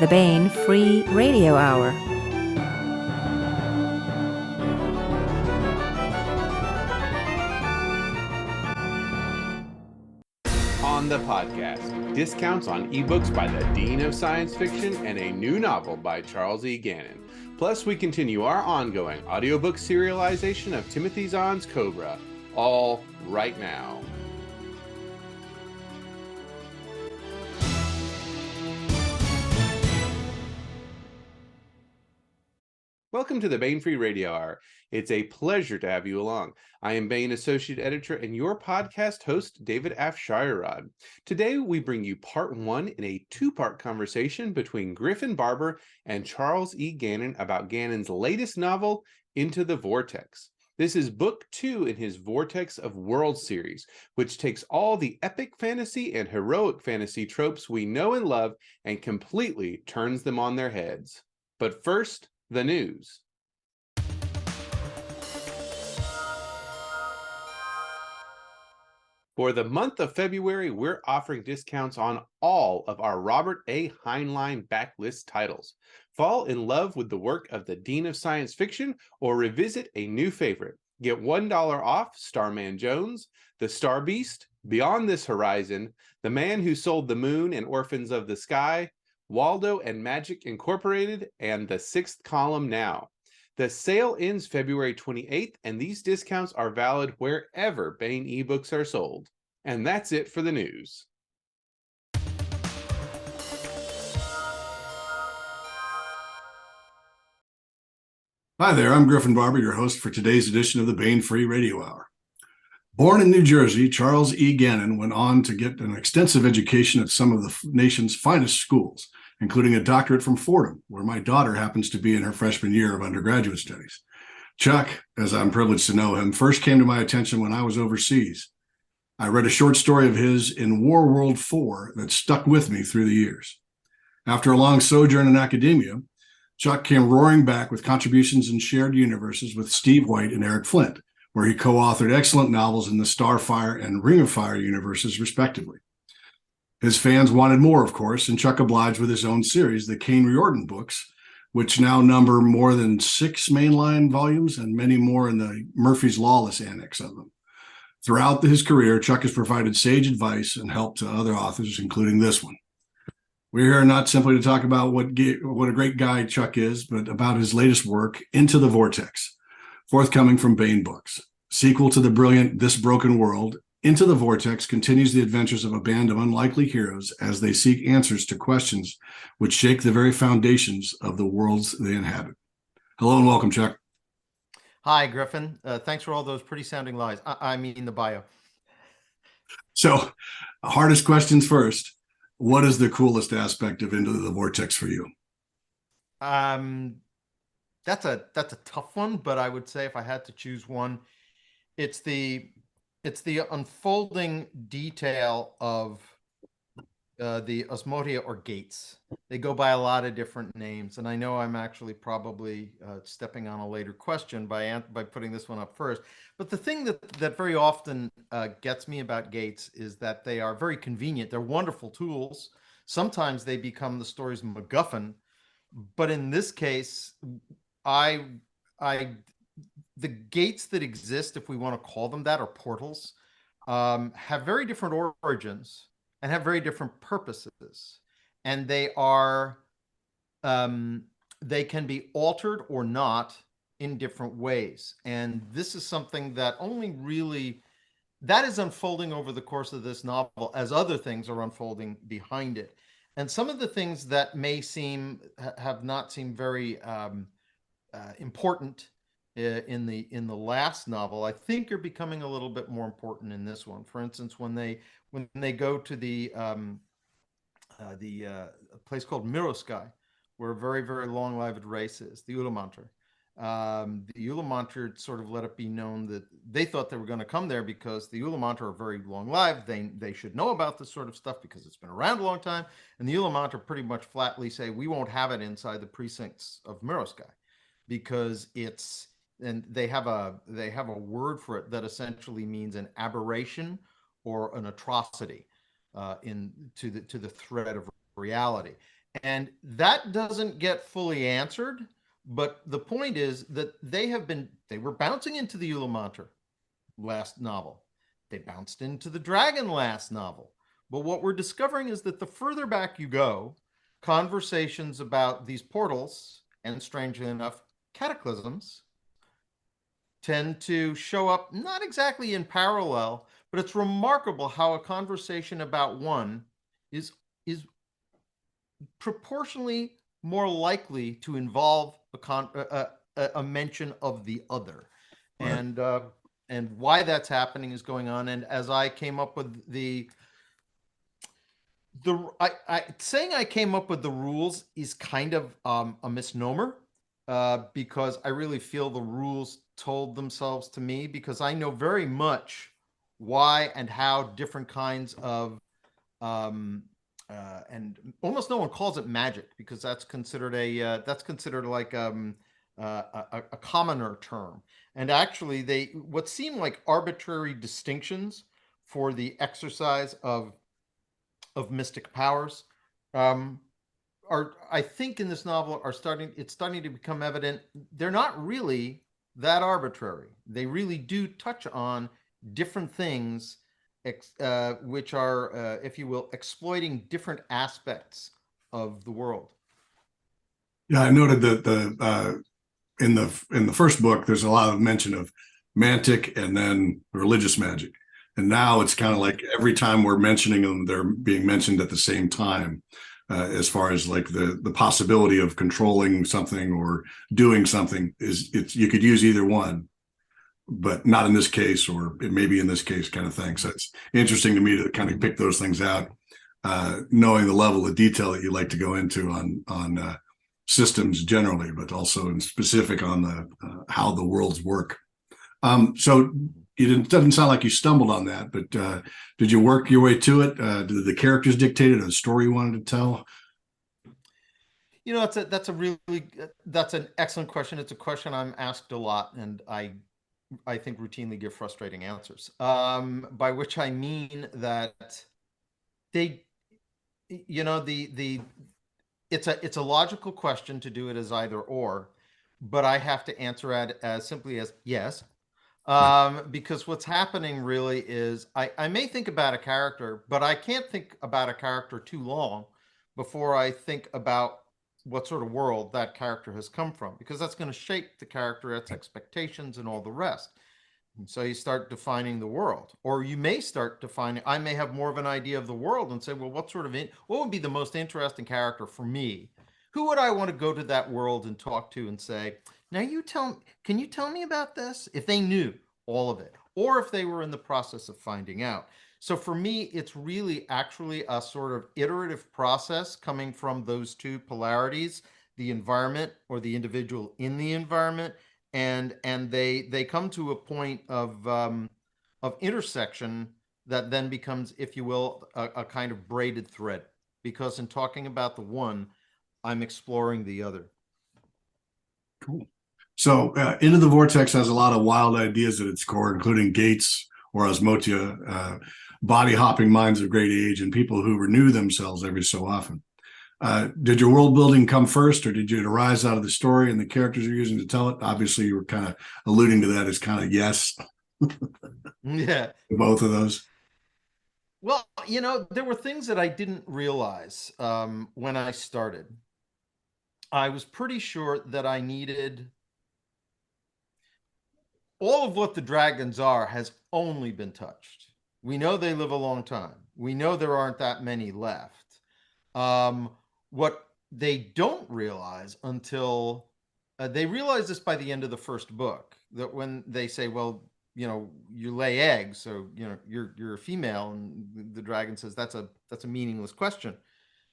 the Baen Free Radio Hour. On the podcast, discounts on ebooks by the Dean of Science Fiction and a new novel by Charles E. Gannon. Plus, we continue our ongoing audiobook serialization of Timothy Zahn's Cobra, all right now. Welcome to the Baen Free Radio Hour. It's a pleasure to have you along. I am Baen Associate Editor and your podcast host, David Afsharirad. Today, we bring you part one in a two-part conversation between Griffin Barber and Charles E. Gannon about Gannon's latest novel, Into the Vortex. This is book two in his Vortex of Worlds series, which takes all the epic fantasy and heroic fantasy tropes we know and love and completely turns them on their heads. But first, the news. For the month of February, we're offering discounts on all of our Robert A. Heinlein backlist titles. Fall in love with the work of the Dean of Science Fiction or revisit a new favorite. Get $1 off Starman Jones, The Star Beast, Beyond This Horizon, The Man Who Sold the Moon and Orphans of the Sky, Waldo and Magic Incorporated, and The Sixth Column Now. The sale ends February 28th, and these discounts are valid wherever Baen ebooks are sold. And that's it for the news. Hi there, I'm Griffin Barber, your host for today's edition of the Baen Free Radio Hour. Born in New Jersey, Charles E. Gannon went on to get an extensive education at some of the nation's finest schools, including a doctorate from Fordham, where my daughter happens to be in her freshman year of undergraduate studies. Chuck, as I'm privileged to know him, first came to my attention when I was overseas. I read a short story of his in War World 4 that stuck with me through the years. After a long sojourn in academia, Chuck came roaring back with contributions in shared universes with Steve White and Eric Flint, where he co-authored excellent novels in the Starfire and Ring of Fire universes, respectively. His fans wanted more, of course, and Chuck obliged with his own series, the Kane Riordan books, which now number more than 6 mainline volumes and many more in the Murphy's Lawless annex of them. Throughout his career, Chuck has provided sage advice and help to other authors, including this one. We're here not simply to talk about what a great guy Chuck is, but about his latest work, Into the Vortex, forthcoming from Baen Books. Sequel to the brilliant This Broken World, Into the Vortex continues the adventures of a band of unlikely heroes as they seek answers to questions which shake the very foundations of the worlds they inhabit. Hello and welcome, Chuck. Hi, Griffin. Thanks for all those pretty sounding lies. I mean the bio. So, hardest questions first. What is the coolest aspect of Into the Vortex for you? That's a tough one, but I would say if I had to choose one, it's the unfolding detail of the Osmodia or gates. They go by a lot of different names, and I know I'm actually probably stepping on a later question by putting this one up first. But the thing that very often gets me about gates is that they are very convenient. They're wonderful tools. Sometimes they become the story's MacGuffin, but in this case, the gates that exist, if we want to call them that, or portals, have very different origins and have very different purposes. And they can be altered or not in different ways. And this is something that that is unfolding over the course of this novel as other things are unfolding behind it. And some of the things that may have not seemed very important in the last novel, I think are becoming a little bit more important in this one. For instance, when they go to the place called Mirosky, where a very, very long-lived race is, the Ulamantar. The Ulamantar sort of let it be known that they thought they were going to come there because the Ulamantar are very long-lived. They should know about this sort of stuff because it's been around a long time. And the Ulamantar pretty much flatly say, we won't have it inside the precincts of Mirosky because they have a word for it that essentially means an aberration or an atrocity to the thread of reality. And that doesn't get fully answered. But the point is that they were bouncing into the Ulamanter last novel. They bounced into the Dragon last novel. But what we're discovering is that the further back you go, conversations about these portals and, strangely enough, cataclysms tend to show up not exactly in parallel, but it's remarkable how a conversation about one is proportionally more likely to involve a mention of the other. Right. And why that's happening is going on. And as I came up with saying I came up with the rules is kind of a misnomer, because I really feel the rules told themselves to me, because I know very much why and how different kinds of and almost no one calls it magic, because that's considered like a commoner term. And actually, what seem like arbitrary distinctions for the exercise of mystic powers are, I think, in this novel it's starting to become evident they're not really that arbitrary. They really do touch on different things, which are, if you will, exploiting different aspects of the world. Yeah, I noted that in the first book, there's a lot of mention of Mantic and then religious magic, and now it's kind of like every time we're mentioning them, they're being mentioned at the same time, as far as like the possibility of controlling something or doing something. You could use either one, but not in this case, or it may be in this case, kind of thing. So it's interesting to me to kind of pick those things out, knowing the level of detail that you like to go into on systems generally, but also in specific on the how the worlds work. So it doesn't sound like you stumbled on that, but did you work your way to it? Did the characters dictate it, a story you wanted to tell? You know, that's an excellent question. It's a question I'm asked a lot, and I think routinely give frustrating answers. By which I mean that they, you know, it's a logical question to do it as either or, but I have to answer it as simply as yes. Because what's happening really is I may think about a character, but I can't think about a character too long before I think about what sort of world that character has come from, because that's going to shape the character, its expectations, and all the rest. And so you start defining the world, or you may start defining, I may have more of an idea of the world and say, well, what would be the most interesting character for me? Who would I want to go to that world and talk to and say, now can you tell me about this? If they knew all of it, or if they were in the process of finding out. So for me, it's really actually a sort of iterative process coming from those two polarities, the environment or the individual in the environment, and they come to a point of intersection that then becomes, if you will, a kind of braided thread, because in talking about the one, I'm exploring the other. Cool. So Into the Vortex has a lot of wild ideas at its core, including gates or Osmodia, body hopping minds of great age, and people who renew themselves every so often. Did your world building come first, or did it arise out of the story and the characters you're using to tell it? Obviously, you were kind of alluding to that as kind of yes. Yeah. Both of those. Well, you know, there were things that I didn't realize when I started. I was pretty sure that I needed all of what the dragons are has only been touched. We know they live a long time. We know there aren't that many left. What they don't realize until they realize this by the end of the first book, that when they say, well, you know, you lay eggs, so you know you're a female, and the dragon says that's a meaningless question.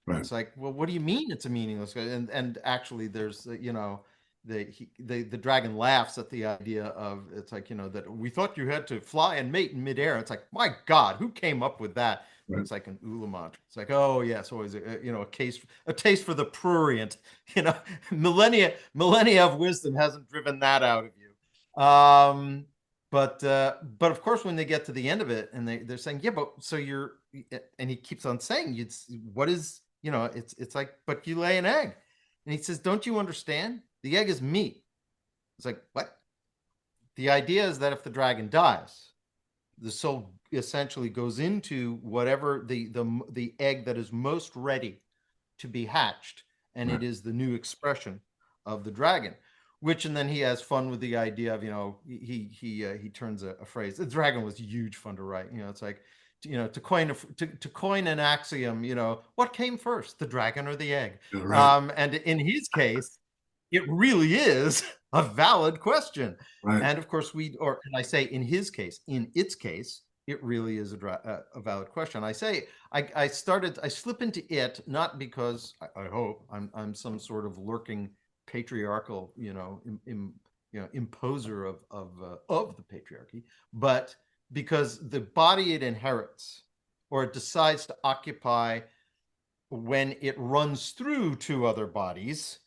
Right. It's like, well, what do you mean it's a meaningless question? And actually, there's you know, the dragon laughs at the idea of, it's like, you know, that we thought you had to fly and mate in midair. It's like, my God, who came up with that? Right. It's like an Ulamant. It's like, oh yes, always you know, a taste for the prurient. You know, millennia of wisdom hasn't driven that out of you. But of course, when they get to the end of it, and they're saying, yeah, but so you're, and he keeps on saying, what is you know, it's like, but you lay an egg. And he says, don't you understand? The egg is meat. It's like, what? The idea is that if the dragon dies, the soul essentially goes into whatever the egg that is most ready to be hatched, and it is the new expression of the dragon. Which, and then he has fun with the idea of, you know, he turns a phrase. The dragon was huge fun to write. You know, it's like, you know, to coin an axiom. You know, what came first, the dragon or the egg? Yeah, right. And in his case, it really is a valid question. Right. And of course, and I say in his case, in its case, it really is a valid question. I say I slip into it not because I hope I'm some sort of lurking patriarchal, you know, imposer of the patriarchy, but because the body it inherits or it decides to occupy when it runs through two other bodies,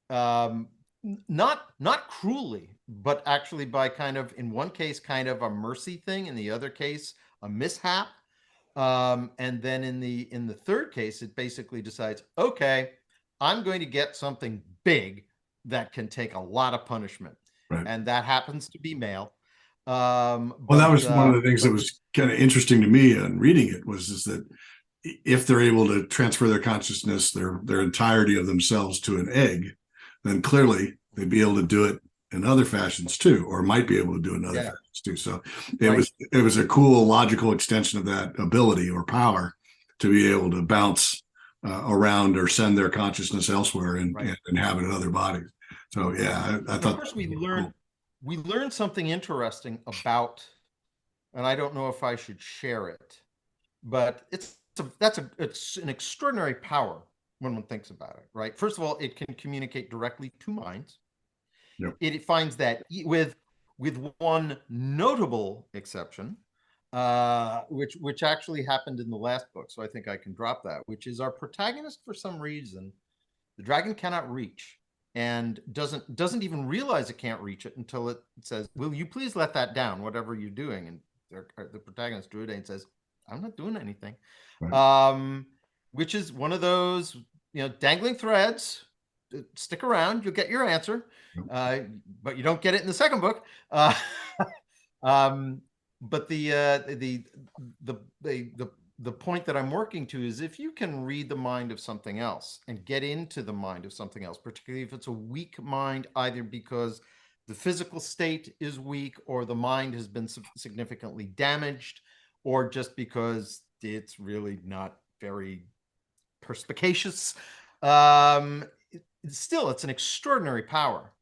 not cruelly, but actually by kind of, in one case, kind of a mercy thing, in the other case, a mishap. And then in the third case, it basically decides, okay, I'm going to get something big that can take a lot of punishment. Right. And that happens to be male. Well, that was one of the things that was kind of interesting to me in reading it, is that if they're able to transfer their consciousness, their entirety of themselves to an egg, then clearly they'd be able to do it in other fashions too, or might be able to do it in other fashions too. So it was a cool logical extension of that ability or power to be able to bounce around or send their consciousness elsewhere and inhabit other bodies. So yeah, I thought. Of course, we learned something interesting about, and I don't know if I should share it, but it's an extraordinary power when one thinks about it, right? First of all, it can communicate directly to minds. Yep. It finds that with one notable exception, which actually happened in the last book, so I think I can drop that, which is our protagonist, for some reason, the dragon cannot reach and doesn't even realize it can't reach it until it says, will you please let that down, whatever you're doing? And the protagonist, Druadaen, says, I'm not doing anything. Right. Which is one of those, you know, dangling threads. Stick around, you'll get your answer, but you don't get it in the second book. But the point that I'm working to is, if you can read the mind of something else and get into the mind of something else, particularly if it's a weak mind, either because the physical state is weak or the mind has been significantly damaged, or just because it's really not very perspicacious, still, it's an extraordinary power.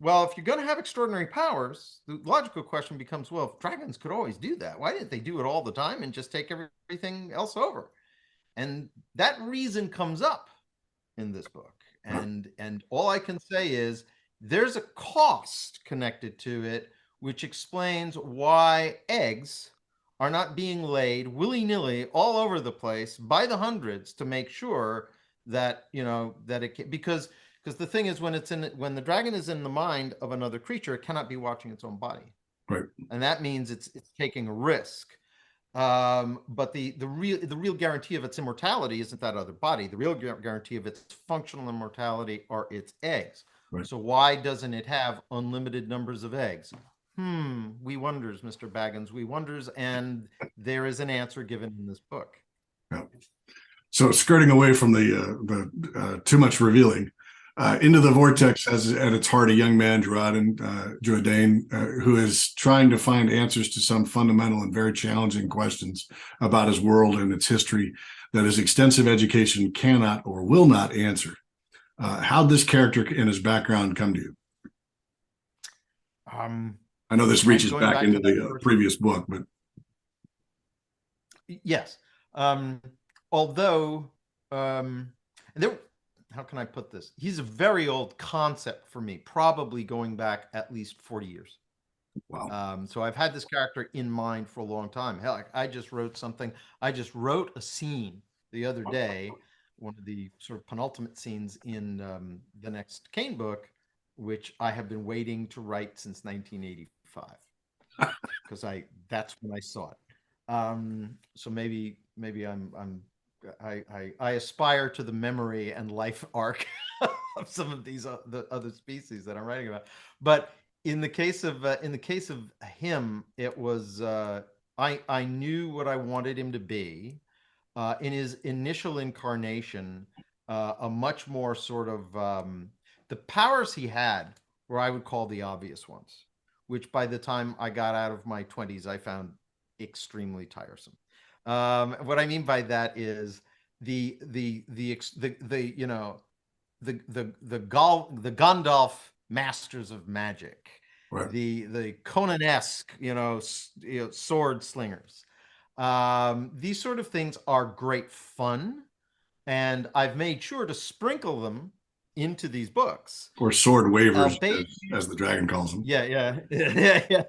Well, if you're going to have extraordinary powers, the logical question becomes, well, if dragons could always do that, why didn't they do it all the time and just take everything else over? And that reason comes up in this book. And all I can say is there's a cost connected to it, which explains why eggs are not being laid willy-nilly all over the place by the hundreds to make sure that, you know, that it can, because the thing is, when the dragon is in the mind of another creature, it cannot be watching its own body. Right. And that means it's taking a risk. But the real guarantee of its immortality isn't that other body. The real guarantee of its functional immortality are its eggs. Right. So why doesn't it have unlimited numbers of eggs? We wonders, Mr. Baggins, we wonders, and there is an answer given in this book. Yeah. So skirting away from the too much revealing, into the Vortex has at its heart a young man, Druadaen, who is trying to find answers to some fundamental and very challenging questions about his world and its history that his extensive education cannot or will not answer. How'd this character and his background come to you? I know this reaches back into the previous book, but yes. Although, how can I put this? He's a very old concept for me, probably going back at least 40 years. Wow. So I've had this character in mind for a long time. Hell, I just wrote a scene the other day, one of the sort of penultimate scenes in the next Kane book, which I have been waiting to write since 1985, because that's when I saw it. So maybe I'm I aspire to the memory and life arc of some of these the other species that I'm writing about. But in the case of him, it was I knew what I wanted him to be. In his initial incarnation, a much more sort of the powers he had were, I would call, the obvious ones, which by the time I got out of my 20s, I found extremely tiresome. What I mean by that is the you know the Gandalf masters of magic, Right. the Conan-esque sword slingers. These sort of things are great fun, and I've made sure to sprinkle them into these books. Or sword wavers, Albeit, as the dragon calls them. yeah.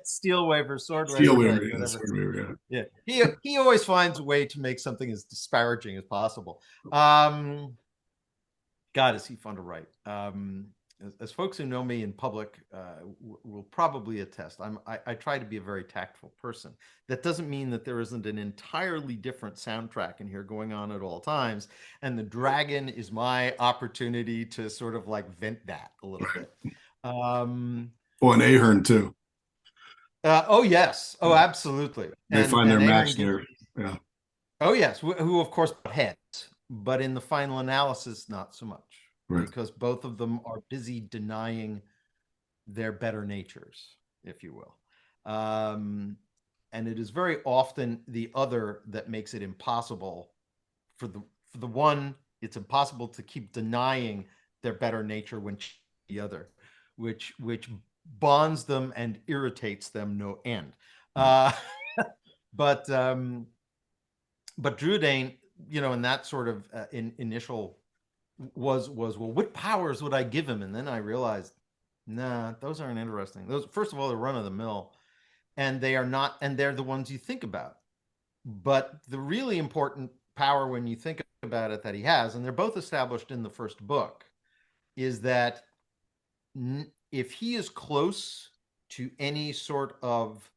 Steel waver, sword Steel waver, waver, right, yeah, whatever. sword waver, yeah. He always finds a way to make something as disparaging as possible. God, is he fun to write. As folks who know me in public will probably attest, I try to be a very tactful person. That doesn't mean that there isn't an entirely different soundtrack in here going on at all times. And the dragon is my opportunity to sort of like vent that a little bit. Well, and Ahern too. Oh yes. Oh, absolutely. They find their Ahern match there. Yeah. Oh yes, who of course heads, but in the final analysis, not so much. Right. Because both of them are busy denying their better natures, if you will. And it is very often the other that makes it impossible for the one. It's impossible to keep denying their better nature when the other, which bonds them and irritates them no end. But Druadaen, in that sort of initial was well, what powers would I give him? And then I realized, nah, those aren't interesting. Those, first of all, they're run of the mill, and they are not, and they're the ones you think about. But the really important power when you think about it that he has, and they're both established in the first book, is that if he is close to any sort of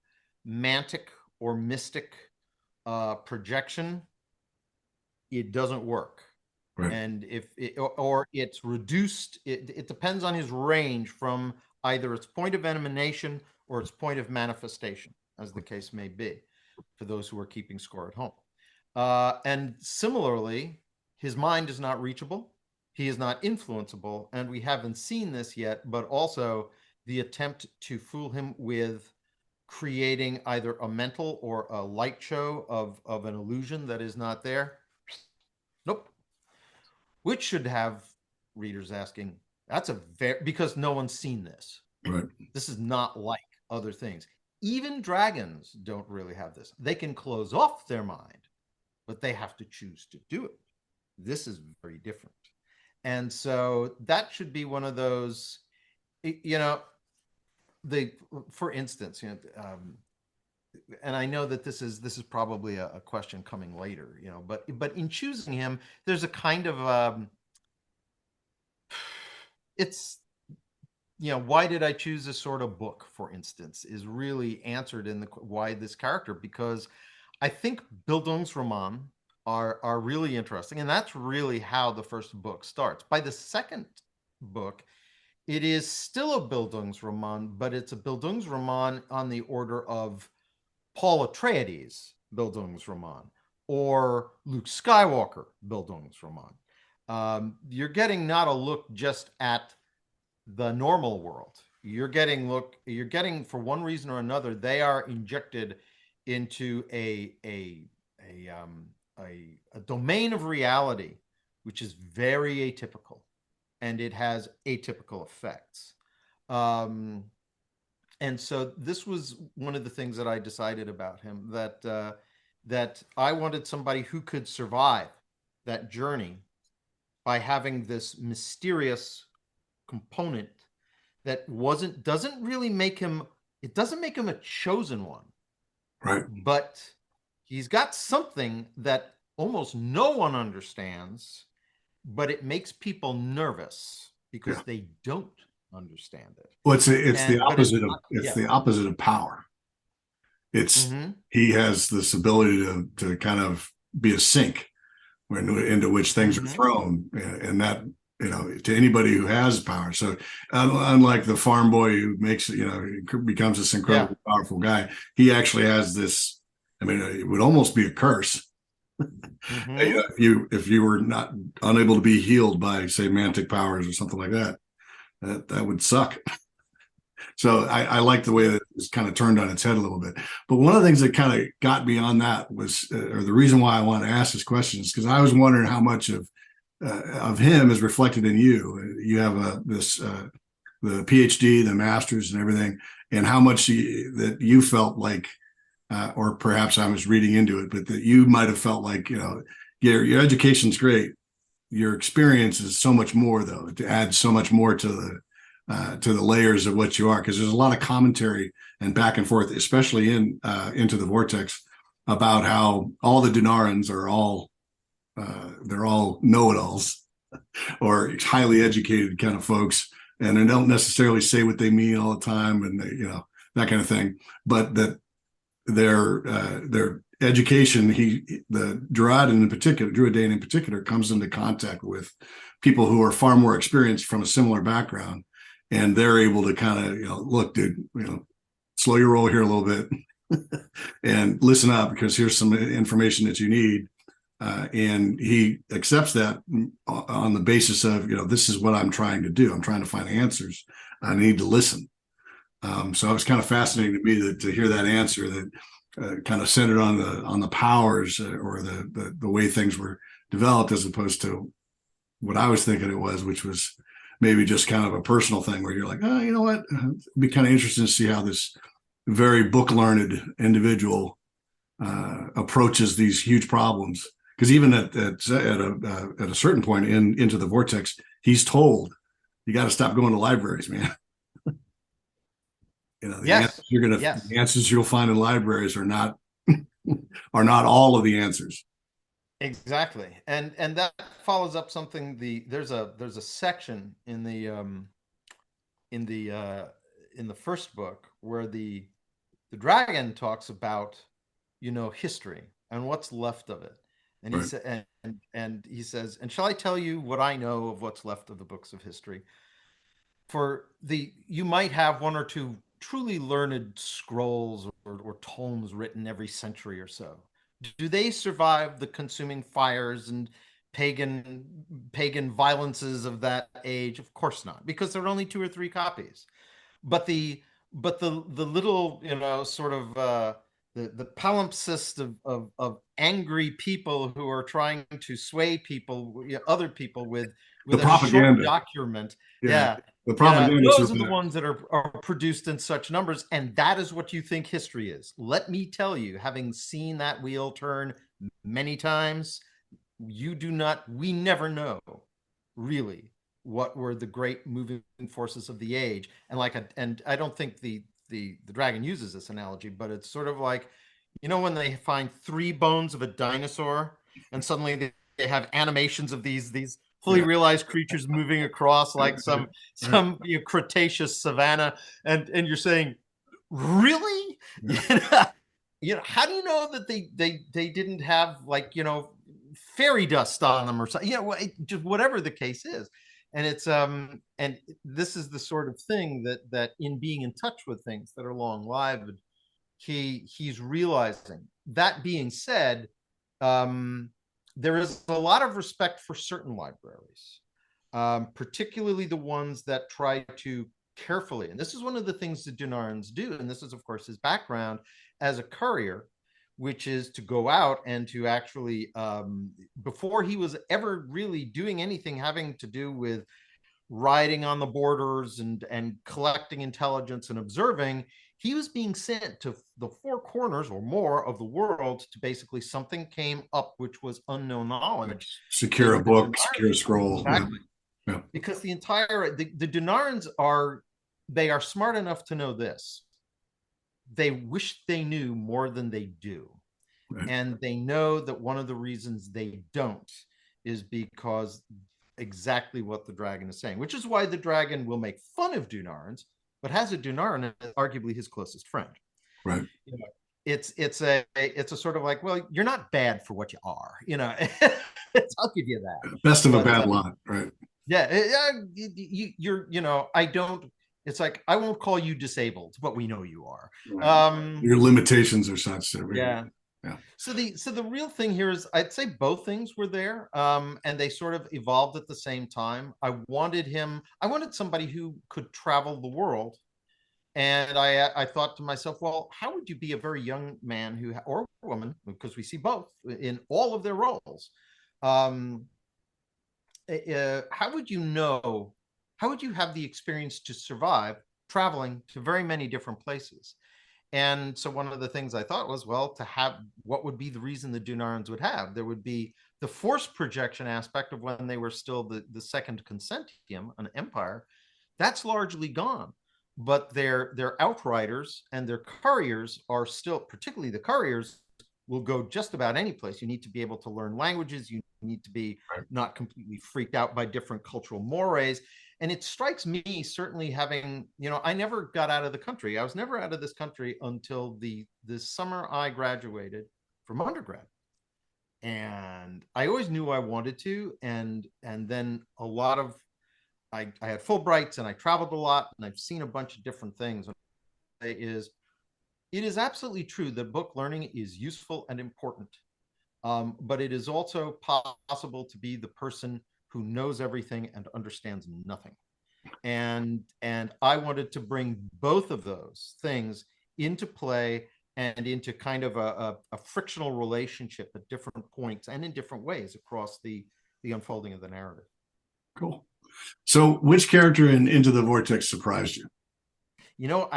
mantic or mystic projection, it doesn't work. Right. And if it, or it's reduced, it depends on his range from either its point of emanation or its point of manifestation, as the case may be, for those who are keeping score at home. And similarly, his mind is not reachable. He is not influenceable. And we haven't seen this yet, but also the attempt to fool him with creating either a mental or a light show of an illusion that is not there. Nope. Which should have readers asking, that's a very, because no one's seen this. Right. This is not like other things. Even dragons don't really have this. They can close off their mind, but they have to choose to do it. This is very different. And so that should be one of those, for instance, and I know that this is probably a question coming later, but in choosing him, there's a kind of it's, why did I choose this sort of book, for instance, is really answered in the why this character, because I think Bildungsroman are really interesting, and that's really how the first book starts. By the second book, it is still a Bildungsroman, but it's a Bildungsroman on the order of Paul Atreides Bildungsroman or Luke Skywalker Bildungsroman. You're getting not a look just at the normal world. You're getting for one reason or another, they are injected into a domain of reality which is very atypical, and it has atypical effects. And so this was one of the things that I decided about him, that I wanted somebody who could survive that journey by having this mysterious component that doesn't really make him, it doesn't make him a chosen one. Right. But he's got something that almost no one understands, but it makes people nervous because they don't understand it. Well, it's the opposite the opposite of power. It's he has this ability to kind of be a sink into which things are thrown, and that, to anybody who has power. So unlike the farm boy who makes, becomes this incredibly powerful guy, he actually has this. I mean, it would almost be a curse. If you were not unable to be healed by, say, Mantic powers or something like that, that would suck. So I like the way that it's kind of turned on its head a little bit. But one of the things that kind of got beyond that was, or the reason why I want to ask this question is because I was wondering how much of him is reflected in you. You have the PhD, the master's, and everything, and how much that you felt like, or perhaps I was reading into it, but that you might have felt like, your education's great. Your experience is so much more, though. It adds so much more to the layers of what you are, because there's a lot of commentary and back and forth, especially in Into the Vortex, about how all the Dunarrans are all they're all know-it-alls or highly educated kind of folks, and they don't necessarily say what they mean all the time, and they, that kind of thing. But that their education, the Druadaen in particular, comes into contact with people who are far more experienced from a similar background, and they're able to kind of, look, dude, slow your roll here a little bit and listen up, because here's some information that you need. And he accepts that on the basis of, this is what I'm trying to do. I'm trying to find answers. I need to listen. So it was kind of fascinating to me to hear that answer that kind of centered on the powers, or the way things were developed, as opposed to what I was thinking it was, which was maybe just kind of a personal thing where you're like, oh, you know what? It'd be kind of interesting to see how this very book learned individual approaches these huge problems. Because even at a certain point into the Vortex, he's told, you got to stop going to libraries, man. The answers you'll find in libraries are not all of the answers. Exactly, and that follows up something. There's a section in the first book where the dragon talks about history and what's left of it. And he said, and he says, and shall I tell you what I know of what's left of the books of history? You might have one or two truly learned scrolls or tomes written every century or so. Do they survive the consuming fires and pagan violences of that age? Of course not, because there are only 2 or 3 copies. But the little, sort of the palimpsest of angry people who are trying to sway people, other people with the a propaganda short document. The propaganda. Those are the ones that are produced in such numbers, and that is what you think history is. Let me tell you, having seen that wheel turn many times, we never know really what were the great moving forces of the age. And I don't think the dragon uses this analogy, but it's sort of like, when they find 3 bones of a dinosaur and suddenly they have animations of these fully realized creatures moving across like some Cretaceous savanna, and you're saying, really? How do you know that they didn't have fairy dust on them or something? Just whatever the case is. And it's and this is the sort of thing that in being in touch with things that are long lived, he's realizing. That being said, there is a lot of respect for certain libraries, particularly the ones that try to carefully, and this is one of the things the Dunarrans do, and this is of course his background as a courier, which is to go out and to actually, before he was ever really doing anything having to do with riding on the borders and collecting intelligence and observing, he was being sent to the 4 corners or more of the world to basically something came up which was unknown knowledge. Secure a book, secure a scroll. Exactly. Yeah. Because the Dunarrans are smart enough to know this. They wish they knew more than they do. Right. And they know that one of the reasons they don't is because exactly what the dragon is saying, which is why the dragon will make fun of Dunarrans, but has a Dunarran as arguably his closest friend. Right. it's a sort of like, well, you're not bad for what you are, you know. I'll give you that. Best of a But bad lot, right? yeah, you're, you know, I don't. It's like, I won't call you disabled, but we know you are. Right. Your limitations are such that Yeah. yeah. So the real thing here is, I'd say both things were there, and they sort of evolved at the same time. I wanted somebody who could travel the world, and I thought to myself, well, how would you be a very young man who, or woman, because we see both in all of their roles. How would you know? How would you have the experience to survive traveling to very many different places? And so one of the things I thought was, well, to have, what would be the reason the Dunarrans would have? There would be the force projection aspect of when they were still the second Consentium, an empire. That's largely gone. But their outriders and their couriers are still, particularly the couriers, will go just about any place. You need to be able to learn languages. You need to be not completely freaked out by different cultural mores. And it strikes me, certainly having, you know, I never got out of the country. I was never out of this country until the summer I graduated from undergrad. And I always knew I wanted to. And then a lot of, I had Fulbrights and I traveled a lot and I've seen a bunch of different things. It is absolutely true that book learning is useful and important. But it is also possible to be the person who knows everything and understands nothing. And I wanted to bring both of those things into play and into kind of a frictional relationship at different points and in different ways across the unfolding of the narrative. Cool. So which character in Into the Vortex surprised you? You know,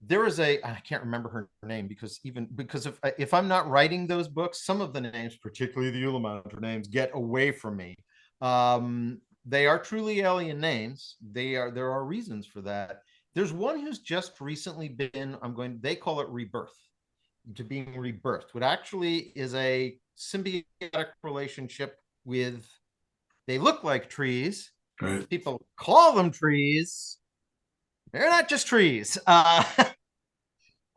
there is I can't remember her name, because if I'm not writing those books, some of the names, particularly the Ullamantra names, get away from me. They are truly alien names. There are reasons for that. There's one who's just recently been, they call it rebirth, to being rebirthed, what actually is a symbiotic relationship with, they look like trees. Right. People call them trees. They're not just trees.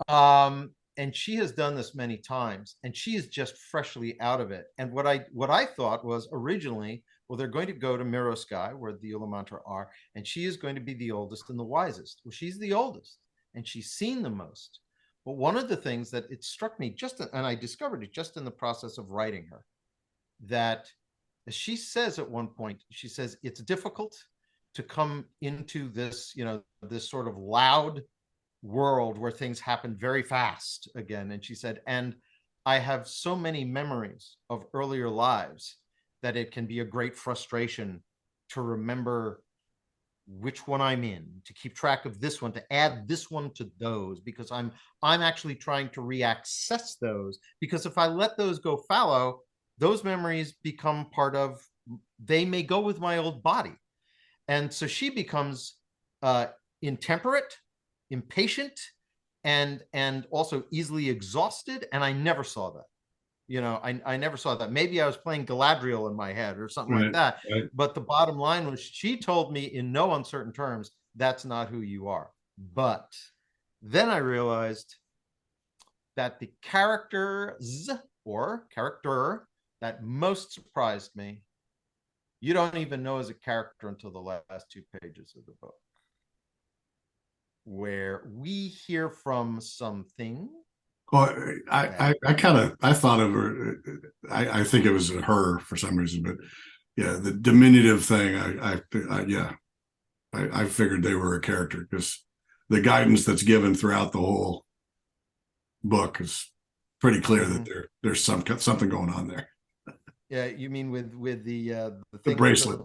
And she has done this many times, and she is just freshly out of it. And what I thought was originally, well, they're going to go to Mirosky, where the Ullamantra are, and she is going to be the oldest and the wisest. Well, she's the oldest, and she's seen the most. But one of the things that it struck me and I discovered it just in the process of writing her, that she says at one point, she says, it's difficult to come into this, you know, this sort of loud world where things happen very fast again. And she said, and I have so many memories of earlier lives that it can be a great frustration to remember which one I'm in, to keep track of this one, to add this one to those, because I'm actually trying to reaccess those, because if I let those go fallow, those memories become part of, they may go with my old body. And so she becomes intemperate, impatient, and also easily exhausted. And I never saw that. You know, I never saw that. Maybe I was playing Galadriel in my head or something like that. Right. But the bottom line was, she told me in no uncertain terms, that's not who you are. But then I realized that the characters or character that most surprised me, you don't even know as a character until the last 2 pages of the book, where we hear from something. Well, I thought of her. I think it was her for some reason, but yeah, the diminutive thing. I figured they were a character, because the guidance that's given throughout the whole book is pretty clear that there's something going on there. Yeah, you mean with the bracelet?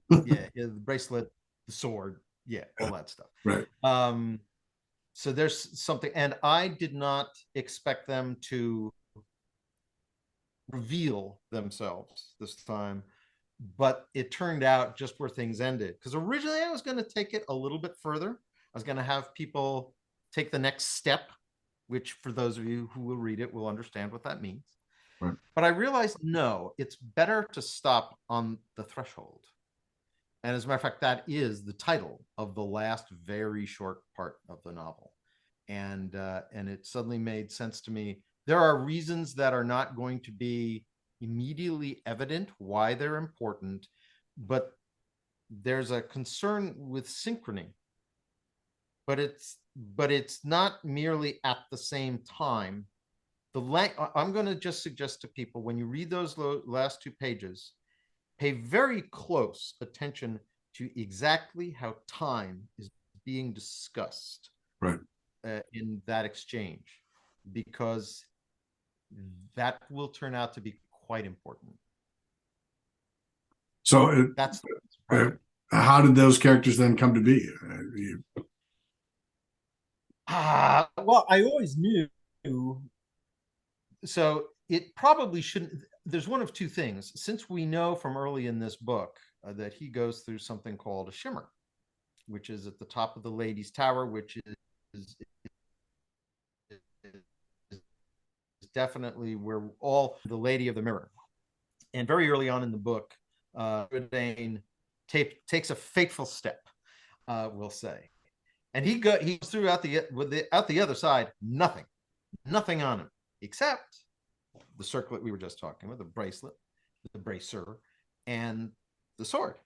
Yeah, the bracelet, the sword, yeah, all that stuff. Right. So there's something, and I did not expect them to reveal themselves this time, but it turned out just where things ended. Because originally I was going to take it a little bit further. I was going to have people take the next step, which for those of you who will read it will understand what that means. Right. But I realized, no, it's better to stop on the threshold. And as a matter of fact, that is the title of the last very short part of the novel. and it suddenly made sense to me. There are reasons that are not going to be immediately evident why they're important, but there's a concern with synchrony. But it's not merely at the same time. I'm going to just suggest to people, when you read those last 2 pages, pay very close attention to exactly how time is being discussed, right, in that exchange, because that will turn out to be quite important. So That's how did those characters then come to be? Well, I always knew. So it probably shouldn't. There's one of 2 things. Since we know from early in this book that he goes through something called a shimmer, which is at the top of the Lady's Tower, which is definitely where all the Lady of the Mirror. And very early on in the book, Druadaen takes a fateful step, we'll say. And he goes through out the other side, nothing on him, except the circlet we were just talking about, the bracelet, the bracer, and the sword.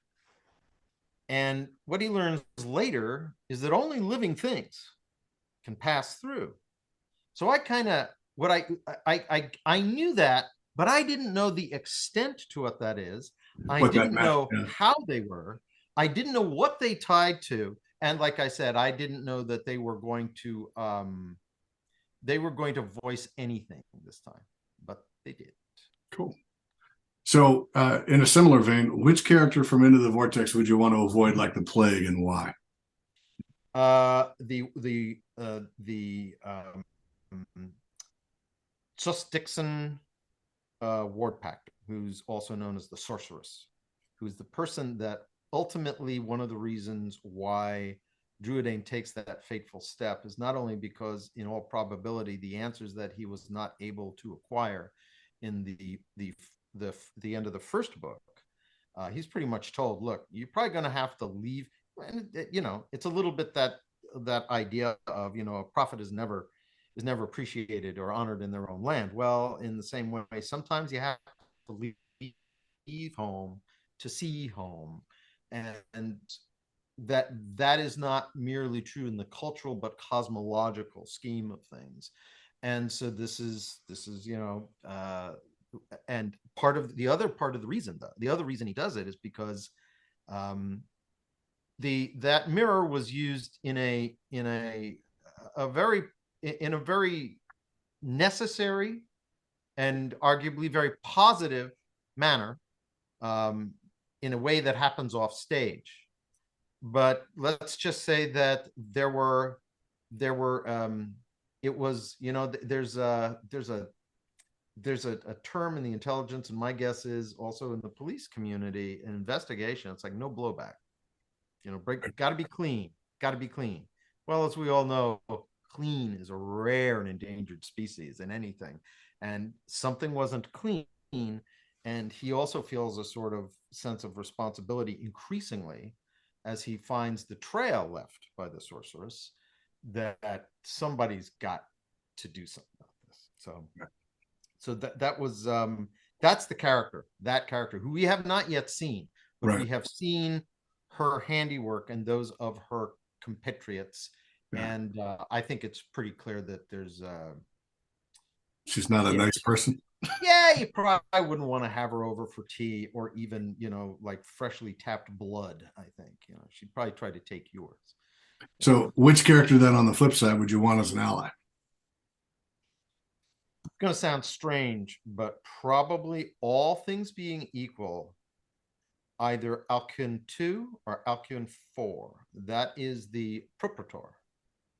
And what he learns later is that only living things can pass through. So I kind of, I knew that, but I didn't know the extent to what that is. I didn't know how they were. I didn't know what they tied to. And like I said, I didn't know that they were going to voice anything this time, but they did. Cool. So in a similar vein, which character from Into the Vortex would you want to avoid like the plague, and why? Sus Dixon Ward Pact, who's also known as the Sorceress, who's the person that ultimately, one of the reasons why Druadaen takes that fateful step is not only because, in all probability, the answers that he was not able to acquire in the end of the first book, he's pretty much told, look, you're probably going to have to leave. And it's a little bit that idea of, a prophet is never appreciated or honored in their own land. Well, in the same way, sometimes you have to leave home to see home, and that is not merely true in the cultural but cosmological scheme of things. And so this is and the other reason he does it is because that mirror was used in a very necessary and arguably very positive manner, in a way that happens off stage. But let's just say that there were it was, there's a term in the intelligence, and my guess is also in the police community, an investigation. It's like no blowback. Got to be clean. Well, as we all know, clean is a rare and endangered species in anything, and something wasn't clean. And he also feels a sort of sense of responsibility increasingly as he finds the trail left by the sorceress, that somebody's got to do something about this. So that was that's the character who we have not yet seen, but right. We have seen her handiwork and those of her compatriots. Yeah. And I think it's pretty clear that there's she's not a nice person. Yeah, you probably wouldn't want to have her over for tea or even, like freshly tapped blood. I think, she'd probably try to take yours. So which character then on the flip side would you want as an ally? It's going to sound strange, but probably, all things being equal, either Alcuin 2 or Alcuin 4. That is the Propraetor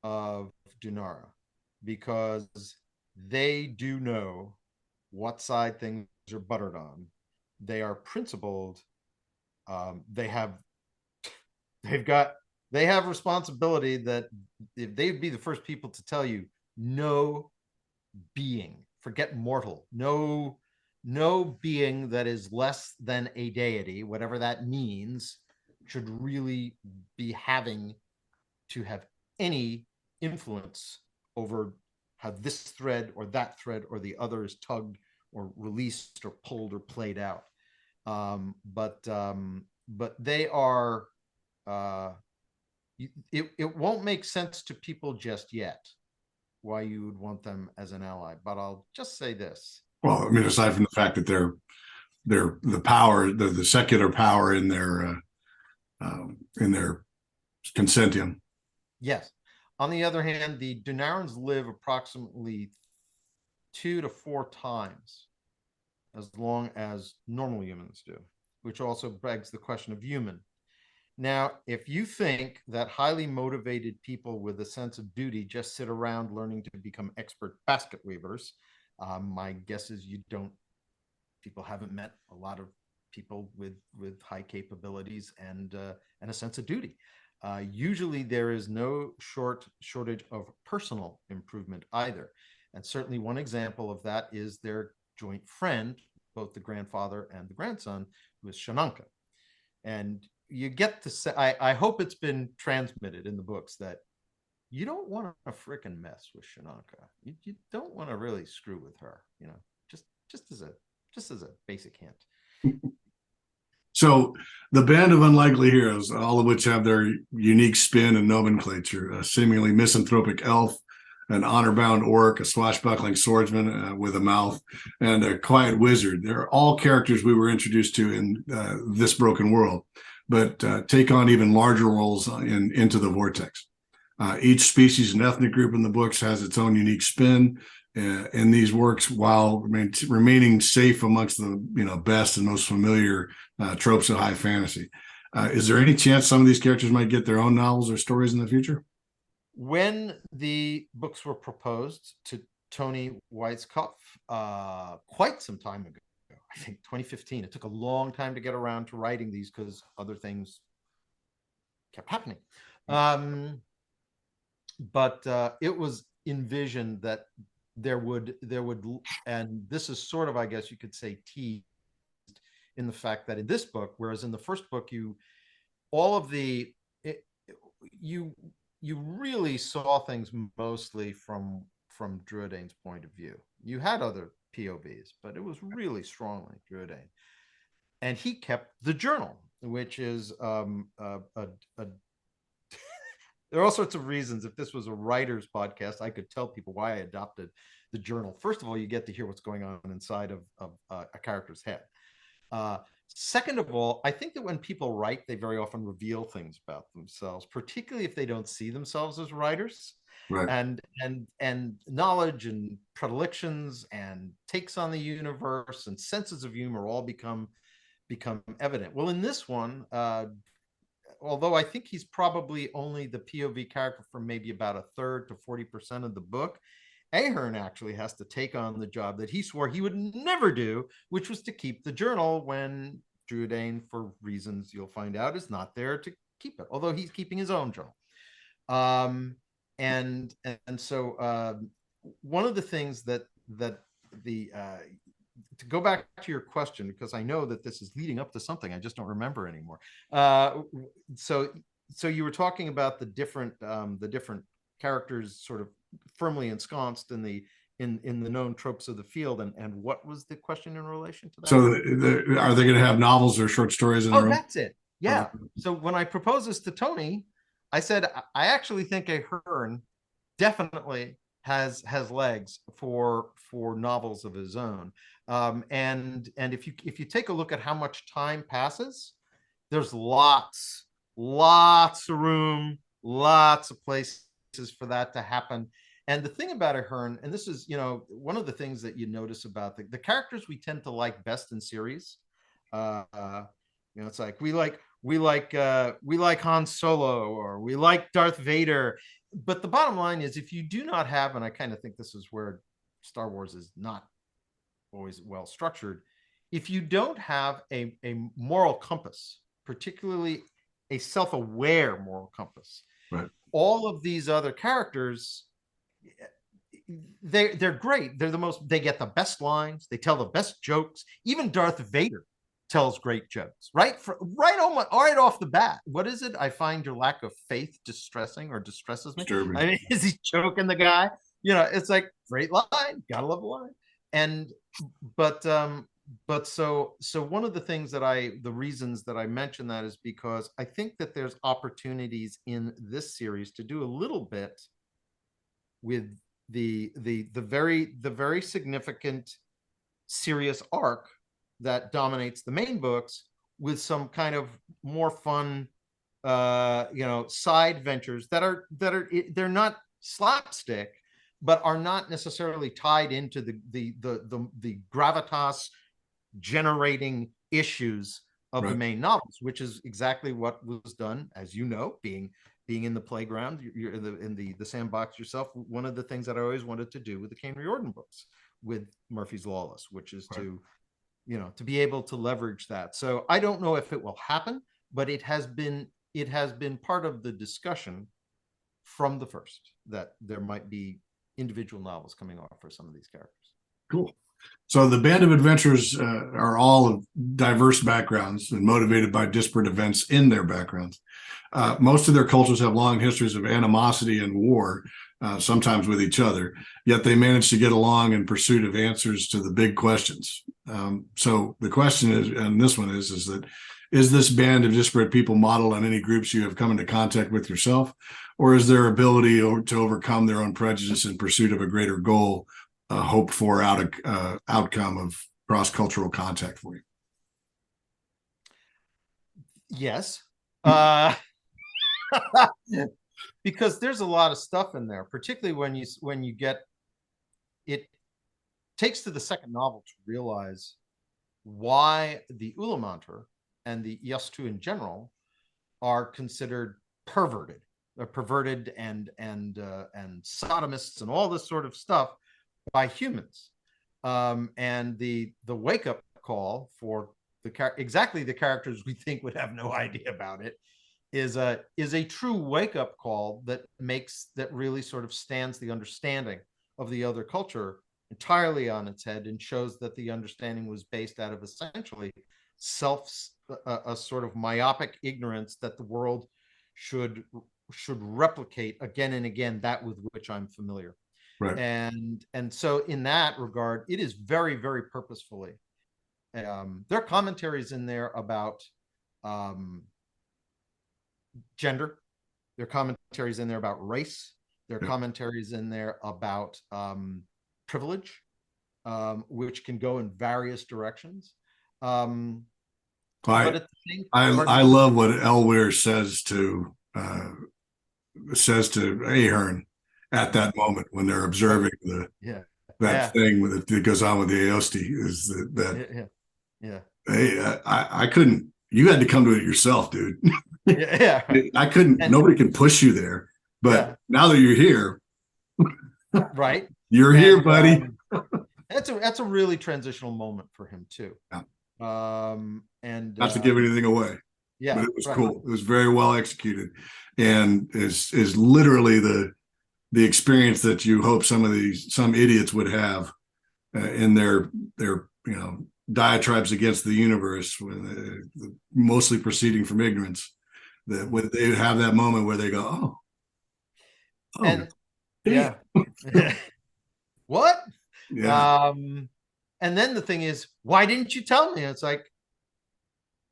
of Dunarran, because they do know what side things are buttered on. They are principled. They have responsibility that if they'd be the first people to tell you, no being, forget mortal, no being that is less than a deity, whatever that means, should really be having to have any influence over how this thread or that thread or the other is tugged or released or pulled or played out. But they are, it won't make sense to people just yet why you would want them as an ally. But I'll just say this. Well, I mean, aside from the fact that they're the power, the secular power in their Consentium. Yes. On the other hand, the Dunarrans live approximately 2 to 4 times as long as normal humans do, which also begs the question of human. Now, if you think that highly motivated people with a sense of duty just sit around learning to become expert basket weavers, my guess is people haven't met a lot of people with high capabilities and a sense of duty. Usually there is no shortage of personal improvement either. And certainly one example of that is their joint friend, both the grandfather and the grandson, who is Shananka. And you get to say, I hope it's been transmitted in the books that you don't want to frickin' mess with Shananka. You don't want to really screw with her, just as a basic hint. So the band of unlikely heroes, all of which have their unique spin and nomenclature, a seemingly misanthropic elf, an honor-bound orc, a swashbuckling swordsman with a mouth, and a quiet wizard. They're all characters we were introduced to in This Broken World, but take on even larger roles into the Vortex. Each species and ethnic group in the books has its own unique spin in these works, while remaining safe amongst the best and most familiar tropes of high fantasy. Is there any chance some of these characters might get their own novels or stories in the future? When the books were proposed to Tony Weisskopf quite some time ago, I think 2015, it took a long time to get around to writing these because other things kept happening. But it was envisioned that there would, and this is sort of, I guess you could say, teased in the fact that in this book, whereas in the first book, you really saw things mostly from Druadaen's point of view. You had other POVs, but it was really strongly Druadaen. And he kept the journal, which is there are all sorts of reasons. If this was a writer's podcast, I could tell people why I adopted the journal. First of all, you get to hear what's going on inside of a character's head. Second of all, I think that when people write, they very often reveal things about themselves, particularly if they don't see themselves as writers. Right. And knowledge and predilections and takes on the universe and senses of humor all become evident. Well, in this one, although I think he's probably only the POV character for maybe about 1/3 to 40% of the book, Ahern actually has to take on the job that he swore he would never do, which was to keep the journal when Druadaen, for reasons you'll find out, is not there to keep it, although he's keeping his own journal. So one of the things that the to go back to your question, because I know that this is leading up to something I just don't remember anymore. So you were talking about the different characters sort of firmly ensconced in the known tropes of the field, and what was the question in relation to that? So are they going to have novels or short stories in their own? That's it. Yeah. So when I proposed this to Tony, I said I actually think Ahern definitely has legs for novels of his own. And if you take a look at how much time passes, there's lots of room, lots of places for that to happen. And the thing about Ahern, and this is, one of the things that you notice about the characters we tend to like best in series, it's like we like Han Solo, or we like Darth Vader. But the bottom line is, if you do not have, and I kind of think this is where Star Wars is not always well structured, if you don't have a moral compass, particularly a self-aware moral compass, right, all of these other characters, they're great. They're the most, they get the best lines, they tell the best jokes. Even Darth Vader tells great jokes, right? Right off the bat. What is it? I find your lack of faith distressing, or distresses me. Disturbing. I mean, is he joking the guy? it's like great line, gotta love the line. And but so one of the things the reasons that I mention that is because I think that there's opportunities in this series to do a little bit with the very significant serious arc that dominates the main books, with some kind of more fun side ventures that are they're not slapstick, but are not necessarily tied into the gravitas generating issues of the main novels, which is exactly what was done, as you know, being in the playground, you're in the sandbox yourself. One of the things that I always wanted to do with the Kane Riordan books with Murphy's Lawless, which is to be able to leverage that. So I don't know if it will happen, but it has been part of the discussion from the first that there might be individual novels coming off for some of these characters. Cool. So the band of adventurers are all of diverse backgrounds and motivated by disparate events in their backgrounds. Most of their cultures have long histories of animosity and war, sometimes with each other, yet they manage to get along in pursuit of answers to the big questions. So the question is, and this one is that, is this band of disparate people modeled on any groups you have come into contact with yourself, or is their ability to overcome their own prejudice in pursuit of a greater goal hoped for outcome of cross-cultural contact for you? Yes. Because there's a lot of stuff in there, particularly when you get it takes to the second novel to realize why the Ulamantar and the Yastu in general are considered perverted. They're perverted and sodomists and all this sort of stuff by humans. And the wake-up call for exactly the characters we think would have no idea about it is a true wake-up call that really sort of stands the understanding of the other culture entirely on its head, and shows that the understanding was based out of essentially a sort of myopic ignorance that the world should replicate again and again that with which I'm familiar. Right. And so in that regard, it is very, very purposefully. There are commentaries in there about gender. There are commentaries in there about race. There are commentaries in there about privilege, which can go in various directions. I love what Elwir says to Ahern at that moment when they're observing that thing that goes on with the Aosti, is that hey, I couldn't. You had to come to it yourself, dude. I couldn't. Nobody can push you there. But now that you're here, right? You're here, buddy. That's a really transitional moment for him too. And not to give anything away. Yeah, but it was cool. It was very well executed, and is literally the experience that you hope some idiots would have in their diatribes against the universe, mostly proceeding from ignorance. That when they have that moment where they go, and what? Yeah. And then the thing is, why didn't you tell me? It's like,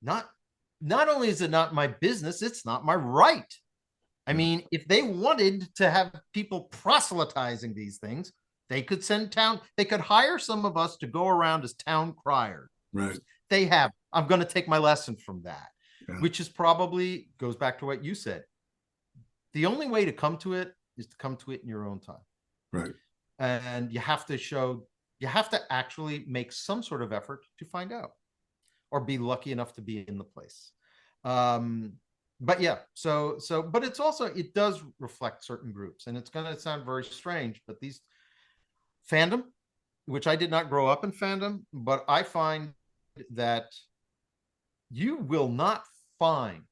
not only is it not my business, it's not my right. I mean, if they wanted to have people proselytizing these things, they could hire some of us to go around as town criers. Right. They have. I'm going to take my lesson from that, which is probably goes back to what you said. The only way to come to it is to come to it in your own time. Right. And you have to actually make some sort of effort to find out, or be lucky enough to be in the place. But yeah, but it's also, it does reflect certain groups, and it's going to sound very strange, but these fandom, which I did not grow up in fandom, but I find that you will not find,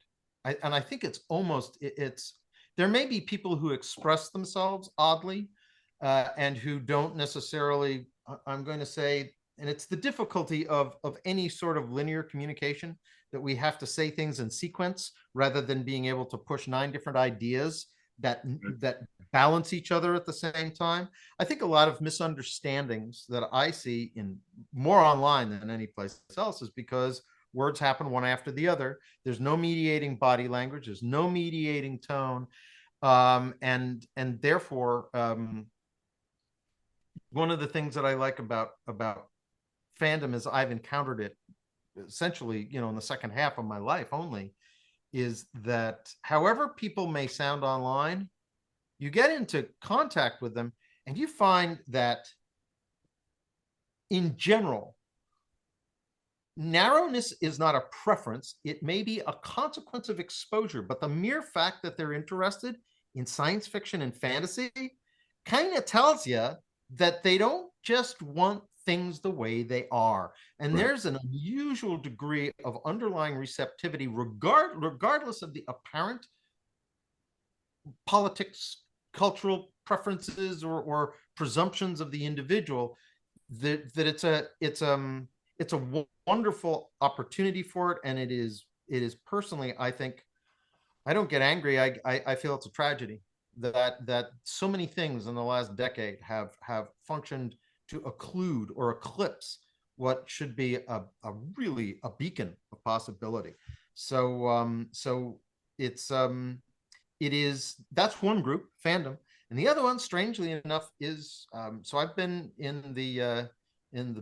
and I think it's almost, there may be people who express themselves oddly, and who don't necessarily, I'm going to say, and it's the difficulty of any sort of linear communication, that we have to say things in sequence rather than being able to push 9 different ideas that balance each other at the same time. I think a lot of misunderstandings that I see in more online than any place else is because words happen one after the other. There's no mediating body language. There's no mediating tone. And therefore, one of the things that I like about fandom is I've encountered it essentially, in the second half of my life only, is that however people may sound online, you get into contact with them and you find that in general, narrowness is not a preference. It may be a consequence of exposure, but the mere fact that they're interested in science fiction and fantasy kind of tells you that they don't just want things the way they are. And there's an unusual degree of underlying receptivity, regardless of the apparent politics, cultural preferences, or presumptions of the individual, that it's a wonderful opportunity for it. And it is personally, I think, I don't get angry. I feel it's a tragedy that so many things in the last decade have functioned to occlude or eclipse what should be a really a beacon of possibility. So it is, that's one group, fandom, and the other one, strangely enough, is so I've been in the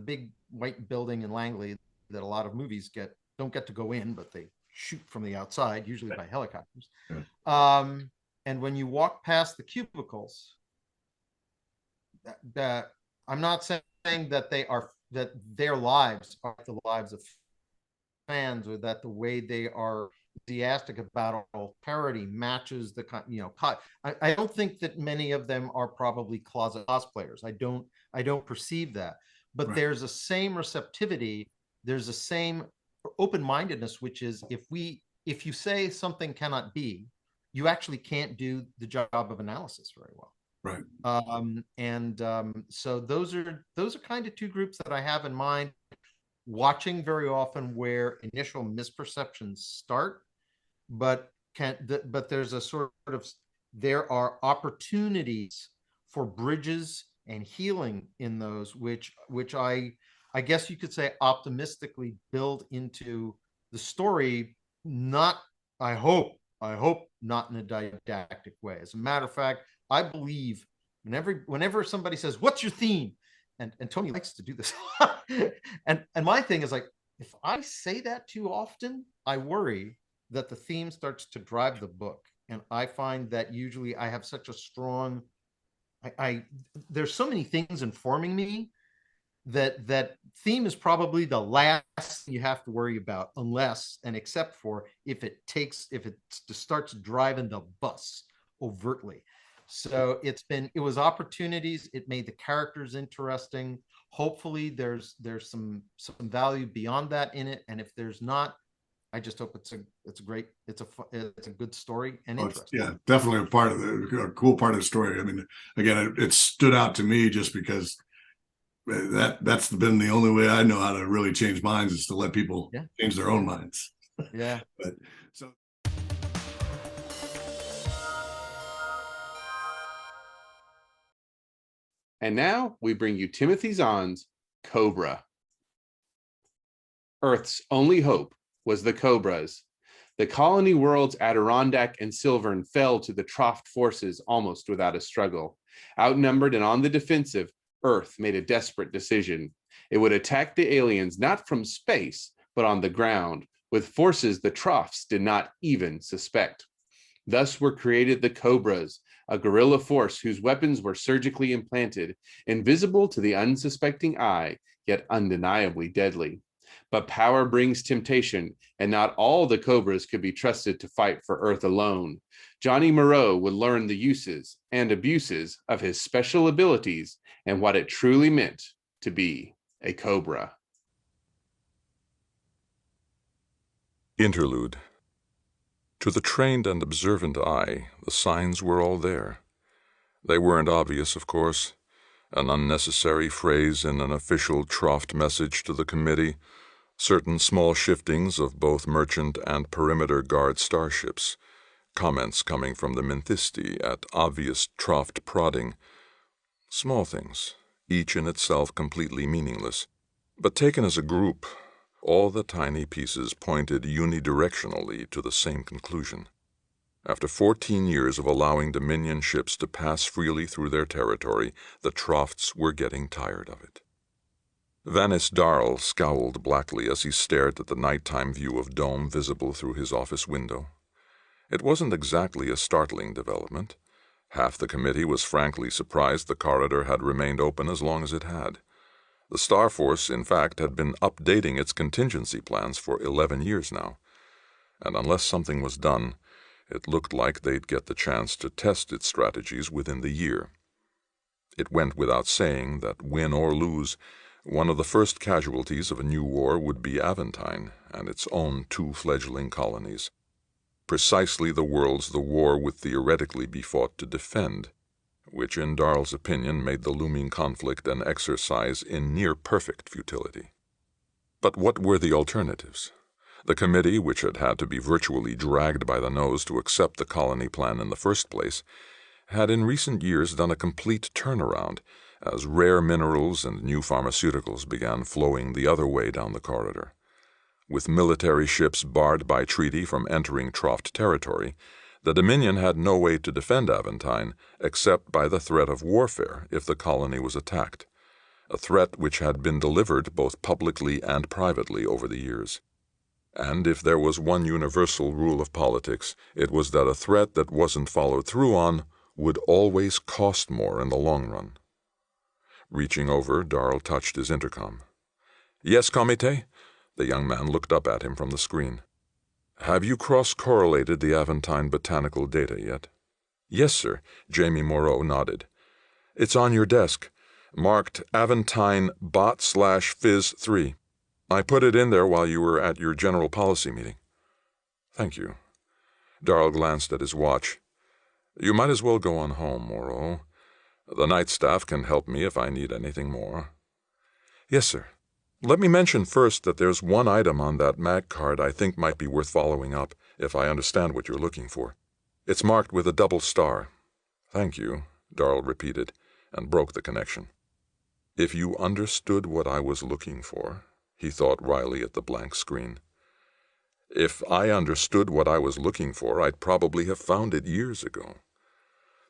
big white building in Langley that a lot of movies don't get to go in, but they shoot from the outside, usually by helicopters. And when you walk past the cubicles, that I'm not saying that their lives are the lives of fans, or that the way they are enthusiastic about all parody matches the I don't think that many of them are probably closet cosplayers. I don't perceive that, but there's a same receptivity, there's a same open-mindedness, which is if you say something cannot be, you actually can't do the job of analysis very well. So those are kind of two groups that I have in mind, watching very often where initial misperceptions start, but there's a sort of, there are opportunities for bridges and healing in those, which I guess you could say optimistically build into the story. Not, I hope not in a didactic way. As a matter of fact, I believe whenever somebody says, "What's your theme?" and Tony likes to do this, and my thing is like, if I say that too often, I worry that the theme starts to drive the book. And I find that usually I have such a strong, there's so many things informing me that theme is probably the last thing you have to worry about, unless and except for if it starts driving the bus overtly. So it was opportunities. It made the characters interesting. Hopefully there's some value beyond that in it. And if there's not, I just hope it's a good story and interesting. Yeah, definitely a cool part of the story. I mean, again, it stood out to me just because that's been the only way I know how to really change minds, is to let people change their own minds. Yeah. But so. And now we bring you Timothy Zahn's Cobra. Earth's only hope was the Cobras. The colony worlds Arrdanc and Silvern fell to the Troft forces almost without a struggle. Outnumbered and on the defensive, Earth made a desperate decision. It would attack the aliens not from space, but on the ground, with forces the Trofts did not even suspect. Thus were created the Cobras, a guerrilla force whose weapons were surgically implanted, invisible to the unsuspecting eye, yet undeniably deadly. But power brings temptation, and not all the Cobras could be trusted to fight for Earth alone. Johnny Moreau would learn the uses and abuses of his special abilities and what it truly meant to be a Cobra. Interlude. To the trained and observant eye, the signs were all there. They weren't obvious, of course. An unnecessary phrase in an official Troft message to the committee, certain small shiftings of both merchant and perimeter guard starships, comments coming from the Minthisti at obvious troughed prodding. Small things, each in itself completely meaningless, but taken as a group, all the tiny pieces pointed unidirectionally to the same conclusion. After 14 years of allowing Dominion ships to pass freely through their territory, the Troughts were getting tired of it. Vanis Darl scowled blackly as he stared at the nighttime view of Dome visible through his office window. It wasn't exactly a startling development. Half the committee was frankly surprised the corridor had remained open as long as it had. The Star Force, in fact, had been updating its contingency plans for 11 years now, and unless something was done, it looked like they'd get the chance to test its strategies within the year. It went without saying that, win or lose, one of the first casualties of a new war would be Aventine and its own 2 fledgling colonies. Precisely the worlds the war would theoretically be fought to defend, which in Darl's opinion made the looming conflict an exercise in near-perfect futility. But what were the alternatives? The committee, which had had to be virtually dragged by the nose to accept the colony plan in the first place, had in recent years done a complete turnaround as rare minerals and new pharmaceuticals began flowing the other way down the corridor. With military ships barred by treaty from entering Troughed territory, the Dominion had no way to defend Aventine except by the threat of warfare if the colony was attacked, a threat which had been delivered both publicly and privately over the years. And if there was one universal rule of politics, it was that a threat that wasn't followed through on would always cost more in the long run. Reaching over, Darl touched his intercom. "Yes, Comité?" The young man looked up at him from the screen. "Have you cross-correlated the Aventine botanical data yet?" "Yes, sir," Jamie Moreau nodded. "It's on your desk, marked Aventine Bot/Phys3. I put it in there while you were at your general policy meeting." "Thank you." Darl glanced at his watch. "You might as well go on home, Moreau. The night staff can help me if I need anything more." "Yes, sir. Let me mention first that there's one item on that mag card I think might be worth following up, if I understand what you're looking for. It's marked with a double star." "Thank you," Darl repeated, and broke the connection. If you understood what I was looking for, he thought wryly at the blank screen. If I understood what I was looking for, I'd probably have found it years ago.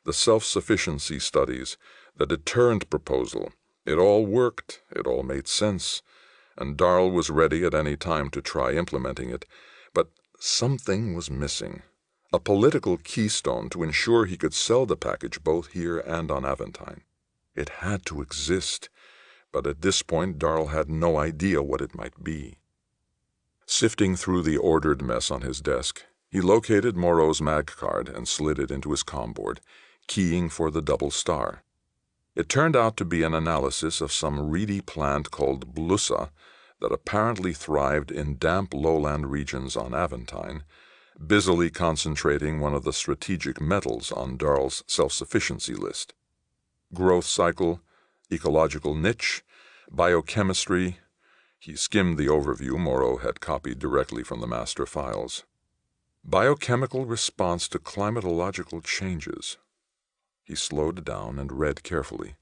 The self-sufficiency studies, the deterrent proposal, it all worked, it all made sense, and Darl was ready at any time to try implementing it, but something was missing. A political keystone to ensure he could sell the package both here and on Aventine. It had to exist, but at this point Darl had no idea what it might be. Sifting through the ordered mess on his desk, he located Moreau's mag card and slid it into his comboard, keying for the double star. It turned out to be an analysis of some reedy plant called blusa that apparently thrived in damp lowland regions on Aventine, busily concentrating one of the strategic metals on Darl's self-sufficiency list. Growth cycle, ecological niche, biochemistry. He skimmed the overview Moreau had copied directly from the master files. Biochemical response to climatological changes. He slowed down and read carefully.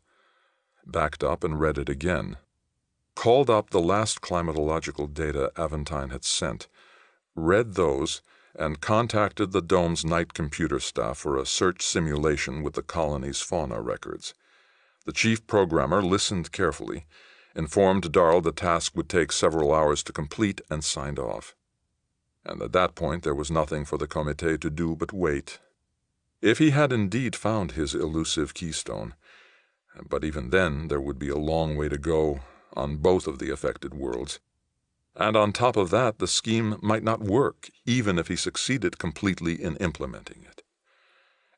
Backed up and read it again. Called up the last climatological data Aventine had sent, read those, and contacted the Dome's night computer staff for a search simulation with the colony's fauna records. The chief programmer listened carefully, informed Darl the task would take several hours to complete, and signed off. And at that point there was nothing for the Comité to do but wait. If he had indeed found his elusive keystone, but even then there would be a long way to go on both of the affected worlds. And on top of that, the scheme might not work, even if he succeeded completely in implementing it.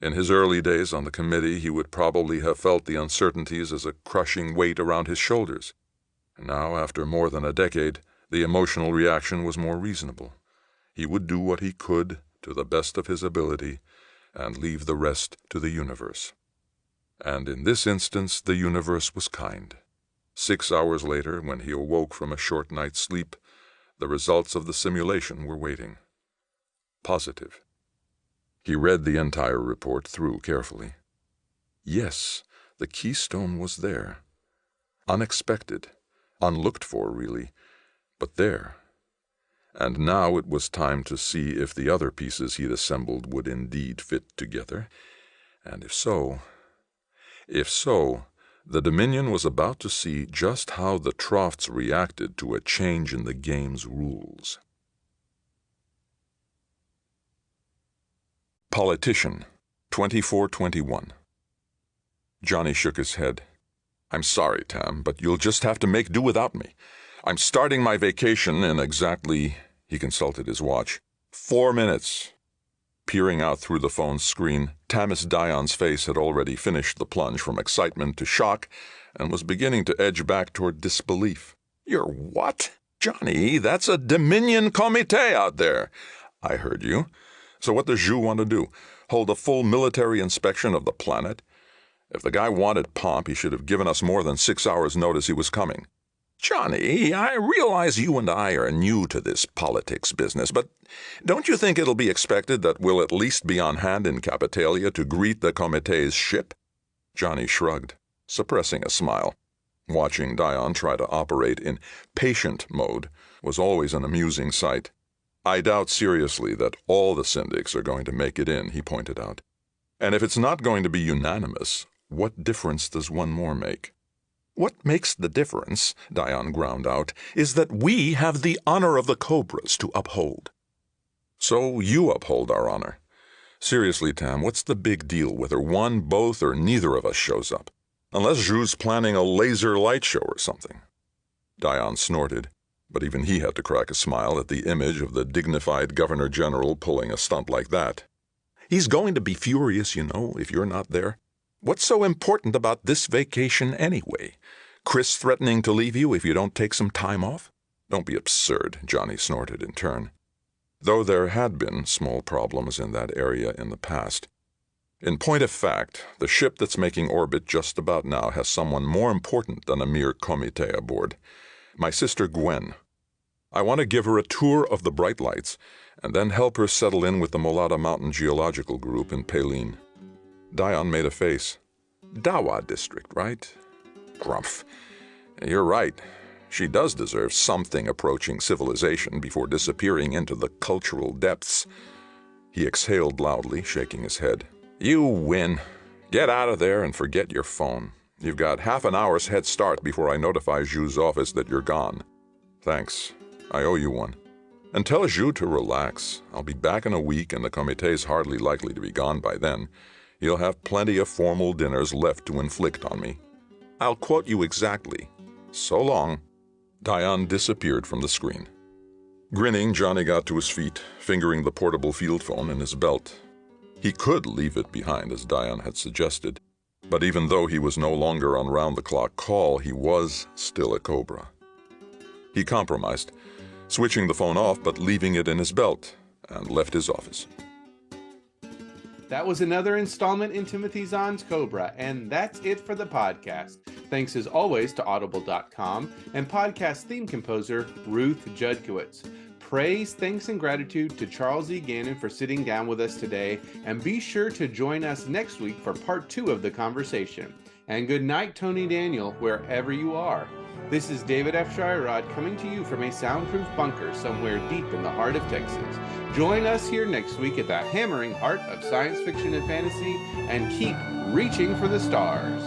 In his early days on the committee, he would probably have felt the uncertainties as a crushing weight around his shoulders. Now, after more than a decade, the emotional reaction was more reasonable. He would do what he could, to the best of his ability, and leave the rest to the universe. And in this instance, the universe was kind. 6 hours later, when he awoke from a short night's sleep, the results of the simulation were waiting. Positive. He read the entire report through carefully. Yes, the keystone was there. Unexpected, unlooked for, really, but there. And now it was time to see if the other pieces he'd assembled would indeed fit together. And if so, the Dominion was about to see just how the Troughts reacted to a change in the game's rules. Politician, 2421. Johnny shook his head. I'm sorry, Tam, but you'll just have to make do without me. I'm starting my vacation in exactly, he consulted his watch, 4 minutes. Peering out through the phone's screen, Tamis Dion's face had already finished the plunge from excitement to shock and was beginning to edge back toward disbelief. You're what? Johnny, that's a Dominion comité out there. I heard you. So what does Zhu want to do? Hold a full military inspection of the planet? If the guy wanted pomp, he should have given us more than 6 hours' notice he was coming. Johnny, I realize you and I are new to this politics business, but don't you think it'll be expected that we'll at least be on hand in Capitalia to greet the Comité's ship? Johnny shrugged, suppressing a smile. Watching Dion try to operate in patient mode was always an amusing sight. I doubt seriously that all the syndics are going to make it in, he pointed out. And if it's not going to be unanimous, what difference does one more make? What makes the difference, Dion ground out, is that we have the honor of the Cobras to uphold. So you uphold our honor. Seriously, Tam, what's the big deal whether one, both, or neither of us shows up? Unless Zhu's planning a laser light show or something. Dion snorted, but even he had to crack a smile at the image of the dignified Governor-General pulling a stunt like that. He's going to be furious, you know, if you're not there. What's so important about this vacation anyway? Chris threatening to leave you if you don't take some time off? Don't be absurd, Johnny snorted in turn. Though there had been small problems in that area in the past. In point of fact, the ship that's making orbit just about now has someone more important than a mere comité aboard. My sister Gwen. I want to give her a tour of the bright lights, and then help her settle in with the Molada Mountain Geological Group in Paline. Dion made a face. Dawa district, right? Grumph. You're right. She does deserve something approaching civilization before disappearing into the cultural depths. He exhaled loudly, shaking his head. You win. Get out of there and forget your phone. You've got half an hour's head start before I notify Zhu's office that you're gone. Thanks. I owe you one. And tell Zhu to relax. I'll be back in a week and the comité's hardly likely to be gone by then. You'll have plenty of formal dinners left to inflict on me. I'll quote you exactly. So long. Dion disappeared from the screen. Grinning, Johnny got to his feet, fingering the portable field phone in his belt. He could leave it behind, as Dion had suggested, but even though he was no longer on round-the-clock call, he was still a Cobra. He compromised, switching the phone off but leaving it in his belt, and left his office. That was another installment in Timothy Zahn's Cobra, and that's it for the podcast. Thanks as always to Audible.com and podcast theme composer Ruth Judkowitz. Praise, thanks, and gratitude to Charles E. Gannon for sitting down with us today, and be sure to join us next week for part 2 of the conversation. And good night, Tony Daniel, wherever you are. This is David F. Shirod coming to you from a soundproof bunker somewhere deep in the heart of Texas. Join us here next week at the hammering heart of science fiction and fantasy, and keep reaching for the stars.